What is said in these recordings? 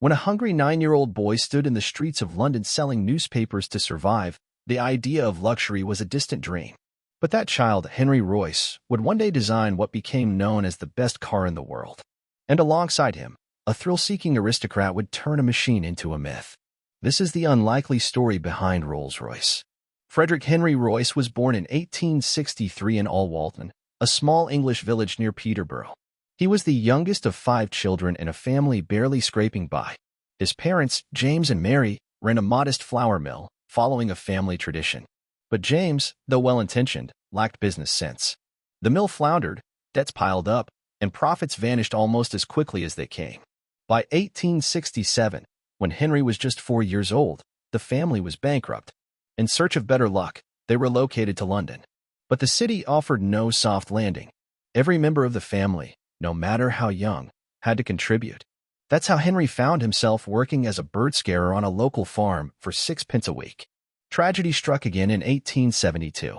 When a hungry 9-year-old boy stood in the streets of London selling newspapers to survive, the idea of luxury was a distant dream. But that child, Henry Royce, would one day design what became known as the best car in the world. And alongside him, a thrill-seeking aristocrat would turn a machine into a myth. This is the unlikely story behind Rolls-Royce. Frederick Henry Royce was born in 1863 in Alwalton, a small English village near Peterborough. He was the youngest of 5 children in a family barely scraping by. His parents, James and Mary, ran a modest flour mill, following a family tradition. But James, though well-intentioned, lacked business sense. The mill floundered, debts piled up, and profits vanished almost as quickly as they came. By 1867, when Henry was just 4 years old, the family was bankrupt. In search of better luck, they relocated to London. But the city offered no soft landing. Every member of the family, no matter how young, had to contribute. That's how Henry found himself working as a bird scarer on a local farm for 6 pence a week. Tragedy struck again in 1872.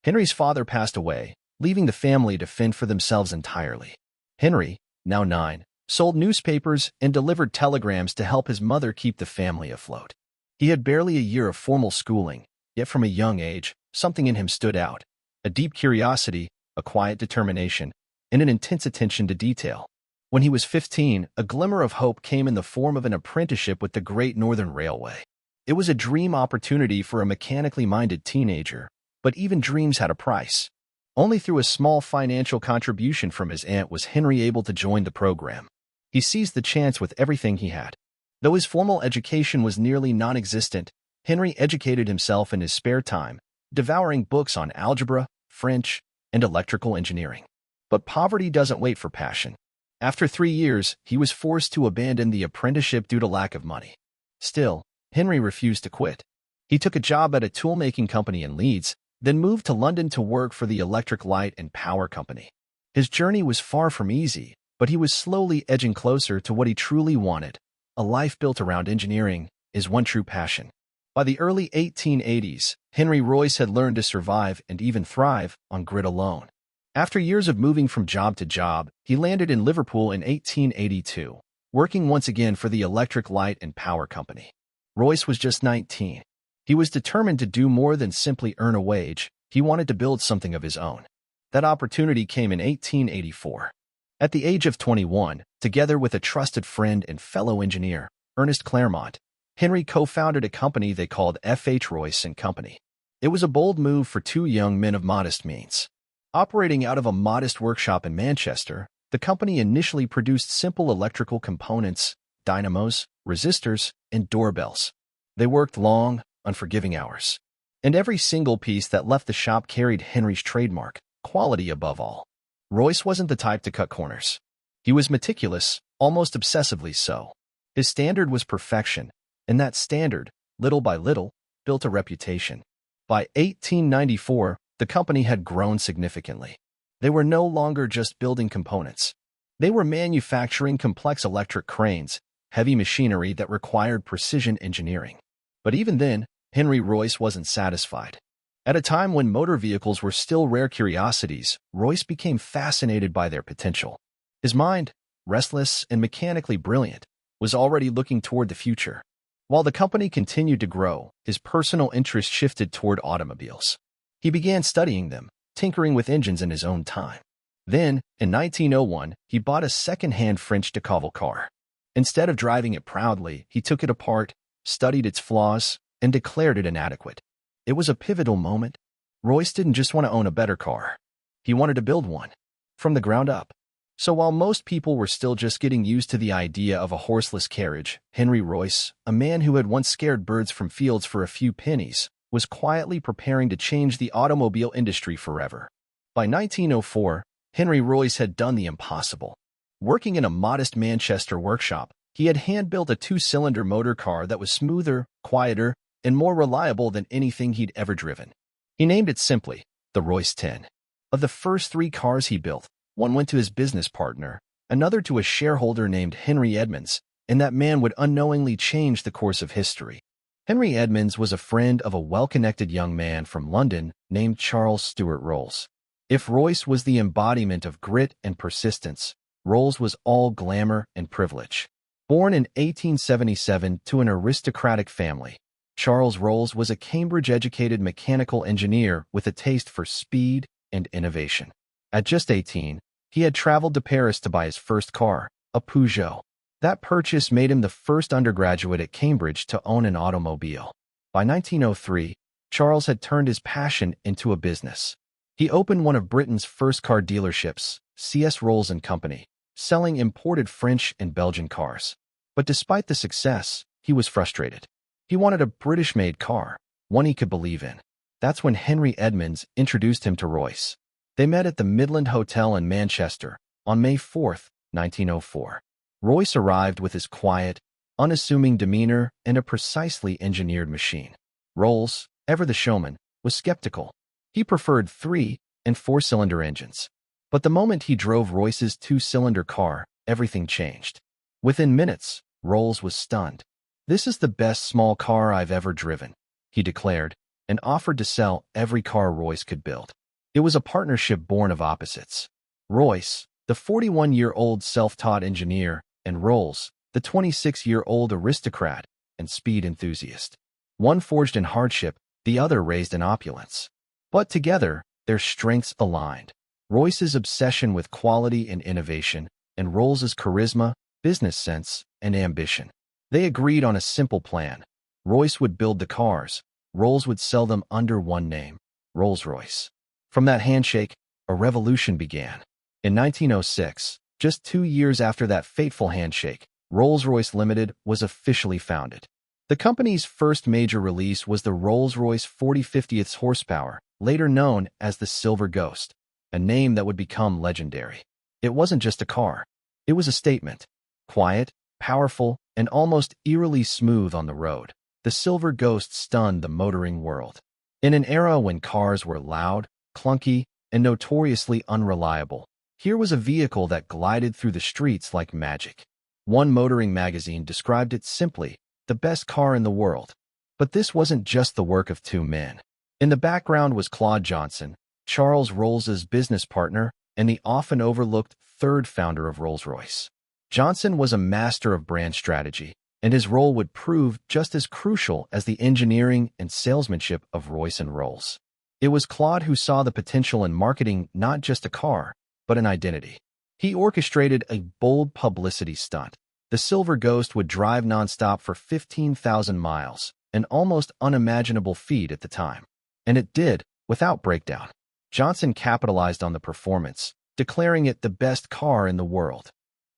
Henry's father passed away, leaving the family to fend for themselves entirely. Henry, now 9, sold newspapers and delivered telegrams to help his mother keep the family afloat. He had barely a year of formal schooling, yet from a young age, something in him stood out. A deep curiosity, a quiet determination, and an intense attention to detail. When he was 15, a glimmer of hope came in the form of an apprenticeship with the Great Northern Railway. It was a dream opportunity for a mechanically minded teenager, but even dreams had a price. Only through a small financial contribution from his aunt was Henry able to join the program. He seized the chance with everything he had. Though his formal education was nearly non-existent, Henry educated himself in his spare time, devouring books on algebra, French, and electrical engineering. But poverty doesn't wait for passion. After 3 years, he was forced to abandon the apprenticeship due to lack of money. Still, Henry refused to quit. He took a job at a tool-making company in Leeds, then moved to London to work for the Electric Light and Power Company. His journey was far from easy, but he was slowly edging closer to what he truly wanted. A life built around engineering, his one true passion. By the early 1880s, Henry Royce had learned to survive and even thrive on grit alone. After years of moving from job to job, he landed in Liverpool in 1882, working once again for the Electric Light and Power Company. Royce was just 19. He was determined to do more than simply earn a wage. He wanted to build something of his own. That opportunity came in 1884. At the age of 21, together with a trusted friend and fellow engineer, Ernest Claremont, Henry co-founded a company they called F.H. Royce and Company. It was a bold move for 2 young men of modest means. Operating out of a modest workshop in Manchester, the company initially produced simple electrical components, dynamos, resistors, and doorbells. They worked long, unforgiving hours. And every single piece that left the shop carried Henry's trademark, quality above all. Royce wasn't the type to cut corners. He was meticulous, almost obsessively so. His standard was perfection, and that standard, little by little, built a reputation. By 1894, the company had grown significantly. They were no longer just building components. They were manufacturing complex electric cranes, heavy machinery that required precision engineering. But even then, Henry Royce wasn't satisfied. At a time when motor vehicles were still rare curiosities, Royce became fascinated by their potential. His mind, restless and mechanically brilliant, was already looking toward the future. While the company continued to grow, his personal interest shifted toward automobiles. He began studying them, tinkering with engines in his own time. Then, in 1901, he bought a second-hand French Decauville car. Instead of driving it proudly, he took it apart, studied its flaws, and declared it inadequate. It was a pivotal moment. Royce didn't just want to own a better car. He wanted to build one, from the ground up. So while most people were still just getting used to the idea of a horseless carriage, Henry Royce, a man who had once scared birds from fields for a few pennies, was quietly preparing to change the automobile industry forever. By 1904, Henry Royce had done the impossible. Working in a modest Manchester workshop, he had hand-built a 2-cylinder motor car that was smoother, quieter, and more reliable than anything he'd ever driven. He named it simply the Royce 10. Of the first 3 cars he built, one went to his business partner, another to a shareholder named Henry Edmunds, and that man would unknowingly change the course of history. Henry Edmunds was a friend of a well-connected young man from London named Charles Stuart Rolls. If Royce was the embodiment of grit and persistence, Rolls was all glamour and privilege. Born in 1877 to an aristocratic family, Charles Rolls was a Cambridge-educated mechanical engineer with a taste for speed and innovation. At just 18, he had traveled to Paris to buy his first car, a Peugeot. That purchase made him the first undergraduate at Cambridge to own an automobile. By 1903, Charles had turned his passion into a business. He opened one of Britain's first car dealerships, C.S. Rolls and Company, selling imported French and Belgian cars. But despite the success, he was frustrated. He wanted a British-made car, one he could believe in. That's when Henry Edmonds introduced him to Royce. They met at the Midland Hotel in Manchester on May 4, 1904. Royce arrived with his quiet, unassuming demeanor and a precisely engineered machine. Rolls, ever the showman, was skeptical. He preferred 3- and 4-cylinder engines. But the moment he drove Royce's 2-cylinder car, everything changed. Within minutes, Rolls was stunned. "This is the best small car I've ever driven," he declared, and offered to sell every car Royce could build. It was a partnership born of opposites. Royce, the 41-year-old self-taught engineer, and Rolls, the 26-year-old aristocrat and speed enthusiast. One forged in hardship, the other raised in opulence. But together, their strengths aligned. Royce's obsession with quality and innovation, and Rolls's charisma, business sense, and ambition. They agreed on a simple plan. Royce would build the cars, Rolls would sell them under one name, Rolls-Royce. From that handshake, a revolution began. In 1906, just 2 years after that fateful handshake, Rolls-Royce Limited was officially founded. The company's first major release was the Rolls-Royce 40/50th horsepower, later known as the Silver Ghost, a name that would become legendary. It wasn't just a car. It was a statement. Quiet, powerful, and almost eerily smooth on the road, the Silver Ghost stunned the motoring world. In an era when cars were loud, clunky, and notoriously unreliable, here was a vehicle that glided through the streets like magic. One motoring magazine described it simply, the best car in the world. But this wasn't just the work of 2 men. In the background was Claude Johnson, Charles Rolls's business partner and the often overlooked third founder of Rolls-Royce. Johnson was a master of brand strategy, and his role would prove just as crucial as the engineering and salesmanship of Royce and Rolls. It was Claude who saw the potential in marketing not just a car, but an identity. He orchestrated a bold publicity stunt. The Silver Ghost would drive nonstop for 15,000 miles, an almost unimaginable feat at the time. And it did, without breakdown. Johnson capitalized on the performance, declaring it the best car in the world.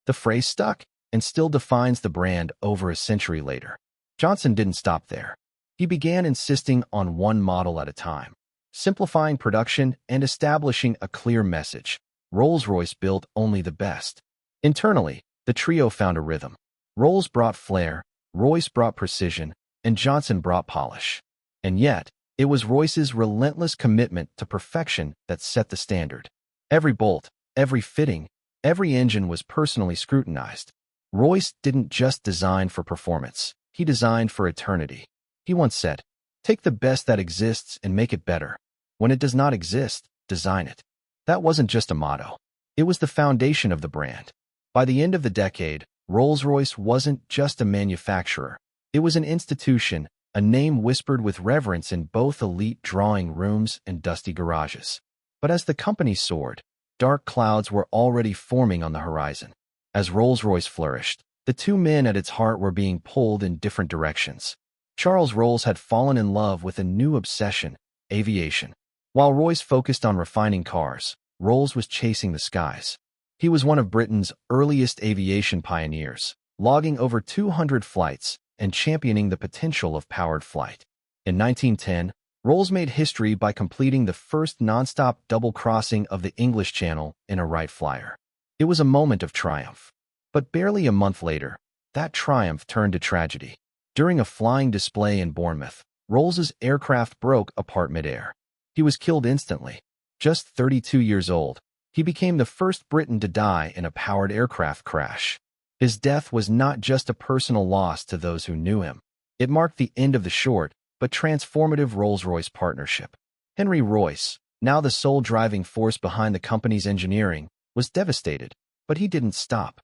The phrase stuck and still defines the brand over a century later. Johnson didn't stop there. He began insisting on one model at a time, simplifying production and establishing a clear message. Rolls-Royce built only the best. Internally, the trio found a rhythm. Rolls brought flair, Royce brought precision, and Johnson brought polish. And yet, it was Royce's relentless commitment to perfection that set the standard. Every bolt, every fitting, every engine was personally scrutinized. Royce didn't just design for performance, he designed for eternity. He once said, "Take the best that exists and make it better. When it does not exist, design it." That wasn't just a motto. It was the foundation of the brand. By the end of the decade, Rolls-Royce wasn't just a manufacturer. It was an institution, a name whispered with reverence in both elite drawing rooms and dusty garages. But as the company soared, dark clouds were already forming on the horizon. As Rolls-Royce flourished, the 2 men at its heart were being pulled in different directions. Charles Rolls had fallen in love with a new obsession, aviation. While Royce focused on refining cars, Rolls was chasing the skies. He was one of Britain's earliest aviation pioneers, logging over 200 flights and championing the potential of powered flight. In 1910, Rolls made history by completing the first nonstop double crossing of the English Channel in a Wright Flyer. It was a moment of triumph. But barely a month later, that triumph turned to tragedy. During a flying display in Bournemouth, Rolls's aircraft broke apart midair. He was killed instantly. Just 32 years old, he became the first Briton to die in a powered aircraft crash. His death was not just a personal loss to those who knew him. It marked the end of the short but transformative Rolls-Royce partnership. Henry Royce, now the sole driving force behind the company's engineering, was devastated, but he didn't stop.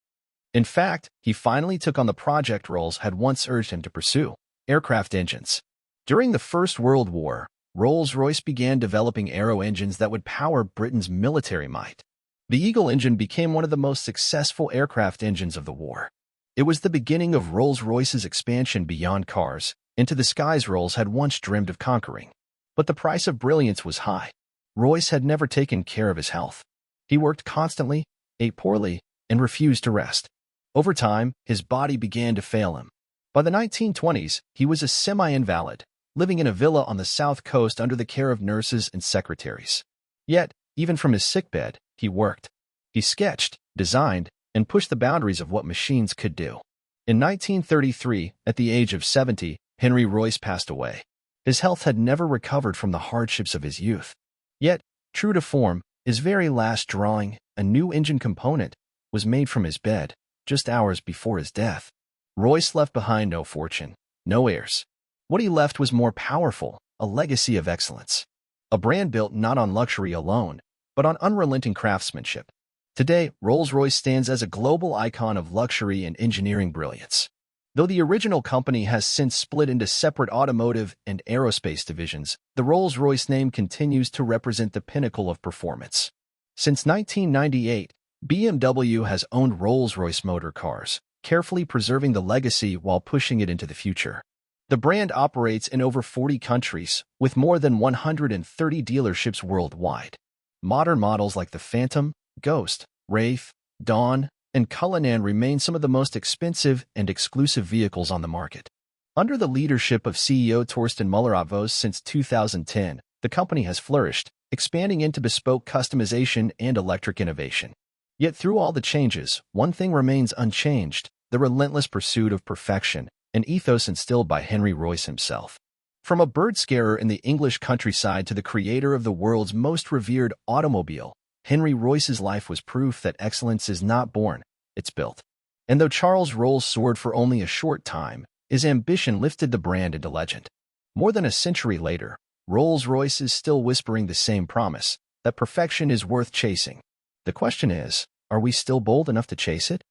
In fact, he finally took on the project Rolls had once urged him to pursue: aircraft engines. During the First World War, Rolls-Royce began developing aero engines that would power Britain's military might. The Eagle engine became one of the most successful aircraft engines of the war. It was the beginning of Rolls-Royce's expansion beyond cars, into the skies Rolls had once dreamed of conquering. But the price of brilliance was high. Royce had never taken care of his health. He worked constantly, ate poorly, and refused to rest. Over time, his body began to fail him. By the 1920s, he was a semi-invalid, living in a villa on the south coast under the care of nurses and secretaries. Yet, even from his sickbed, he worked. He sketched, designed, and pushed the boundaries of what machines could do. In 1933, at the age of 70, Henry Royce passed away. His health had never recovered from the hardships of his youth. Yet, true to form, his very last drawing, a new engine component, was made from his bed, just hours before his death. Royce left behind no fortune, no heirs. What he left was more powerful, a legacy of excellence. A brand built not on luxury alone, but on unrelenting craftsmanship. Today, Rolls-Royce stands as a global icon of luxury and engineering brilliance. Though the original company has since split into separate automotive and aerospace divisions, the Rolls-Royce name continues to represent the pinnacle of performance. Since 1998, BMW has owned Rolls-Royce motor cars, carefully preserving the legacy while pushing it into the future. The brand operates in over 40 countries, with more than 130 dealerships worldwide. Modern models like the Phantom, Ghost, Wraith, Dawn, and Cullinan remain some of the most expensive and exclusive vehicles on the market. Under the leadership of CEO Torsten Müller since 2010, the company has flourished, expanding into bespoke customization and electric innovation. Yet through all the changes, one thing remains unchanged: the relentless pursuit of perfection, an ethos instilled by Henry Royce himself. From a bird scarer in the English countryside to the creator of the world's most revered automobile, Henry Royce's life was proof that excellence is not born, it's built. And though Charles Rolls soared for only a short time, his ambition lifted the brand into legend. More than a century later, Rolls-Royce is still whispering the same promise, that perfection is worth chasing. The question is, are we still bold enough to chase it?